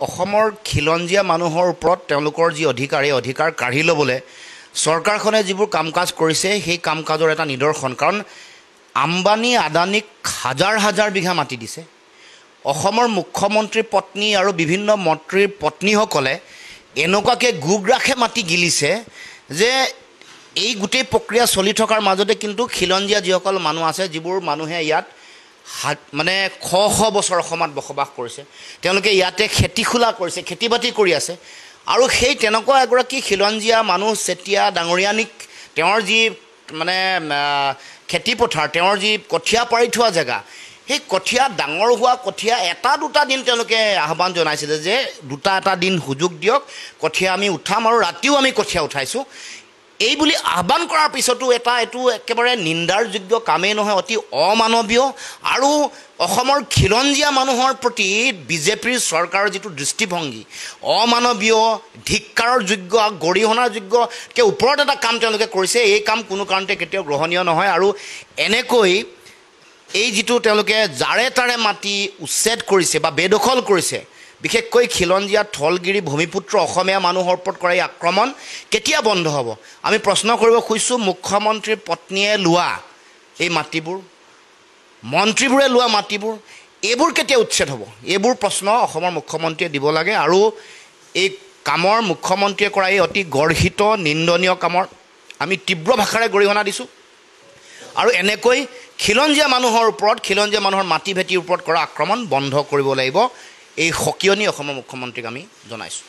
অসমৰ খিলঞ্জীয়া মানুহৰ ওপৰত তেওঁলোকৰ যি অধিকাৰ এই অধিকাৰ কাঢ়ি ল'বলৈ চৰকাৰখনে যিবোৰ কাম কাজ কৰিছে সেই কাম কাজৰ এটা নিদৰ্শন। কাৰণ আম্বানী আদানীক হাজাৰ হাজাৰ বিঘা মাটি দিছে। অসমৰ মুখ্যমন্ত্ৰীৰ পত্নী আৰু বিভিন্ন মন্ত্ৰীৰ পত্নীসকলে এনেকুৱাকৈ গোগ্ৰাসে মাটি গিলিছে যে এই গোটেই প্ৰক্ৰিয়া চলি থকাৰ মাজতে কিন্তু খিলঞ্জীয়া যিসকল মানুহ আছে, যিবোৰ মানুহে ইয়াত মানে শ শ বছৰ অসমত বসবাস কৰিছে, তেওঁলোকে ইয়াতে খেতি খোলা কৰিছে, খেতি বাতি কৰি আছে। আৰু সেই তেনেকুৱা এগৰাকী খিলঞ্জীয়া মানুহ চেতিয়া ডাঙৰীয়ানীক তেওঁৰ যি মানে খেতিপথাৰ, তেওঁৰ যি কঠীয়া পাৰি থোৱা জেগা, সেই কঠীয়া ডাঙৰ হোৱা কঠীয়া এটা দুটা দিন তেওঁলোকে আহ্বান জনাইছিলে যে দুটা এটা দিন সুযোগ দিয়ক, কঠীয়া আমি উঠাম আৰু ৰাতিও আমি কঠীয়া উঠাইছোঁ। এই বুলি আহ্বান কৰাৰ পিছতো এইটো একেবাৰে নিন্দাৰ যোগ্য কামেই নহয়, অতি অমানৱীয়। আৰু অসমৰ খিলঞ্জীয়া মানুহৰ প্ৰতি বিজেপিৰ চৰকাৰৰ যিটো দৃষ্টিভংগী, অমানৱীয়, ধিক্কাৰৰ যোগ্য, গৰিহণাৰ যোগ্যকৈ ওপৰত এটা কাম তেওঁলোকে কৰিছে। এই কাম কোনো কাৰণতে কেতিয়াও গ্ৰহণীয় নহয়। আৰু এনেকৈ এই যিটো তেওঁলোকে জাৰে তাৰে মাটি উচ্ছেদ কৰিছে বা বেদখল কৰিছে, বিশেষকৈ খিলঞ্জীয়া থলগিৰি ভূমিপুত্ৰ অসমীয়া মানুহৰ ওপৰত কৰা এই আক্ৰমণ কেতিয়া বন্ধ হ'ব? আমি প্ৰশ্ন কৰিব খুজিছোঁ। মুখ্যমন্ত্ৰীৰ পত্নীয়ে লোৱা এই মাটিবোৰ, মন্ত্ৰীবোৰে লোৱা মাটিবোৰ, এইবোৰ কেতিয়া উচ্ছেদ হ'ব? এইবোৰ প্ৰশ্ন অসমৰ মুখ্যমন্ত্ৰীয়ে দিব লাগে। আৰু এই কামৰ মুখ্যমন্ত্ৰীয়ে কৰা এই অতি গৰ্হিত নিন্দনীয় কামৰ আমি তীব্ৰ ভাষাৰে গৰিহণা দিছোঁ। আৰু এনেকৈ খিলঞ্জীয়া মানুহৰ ওপৰত, খিলঞ্জীয়া মানুহৰ মাটি ভেটিৰ ওপৰত কৰা আক্ৰমণ বন্ধ কৰিব লাগিব। এই সকিয়নি অসমৰ মুখ্যমন্ত্ৰীক আমি জনাইছোঁ।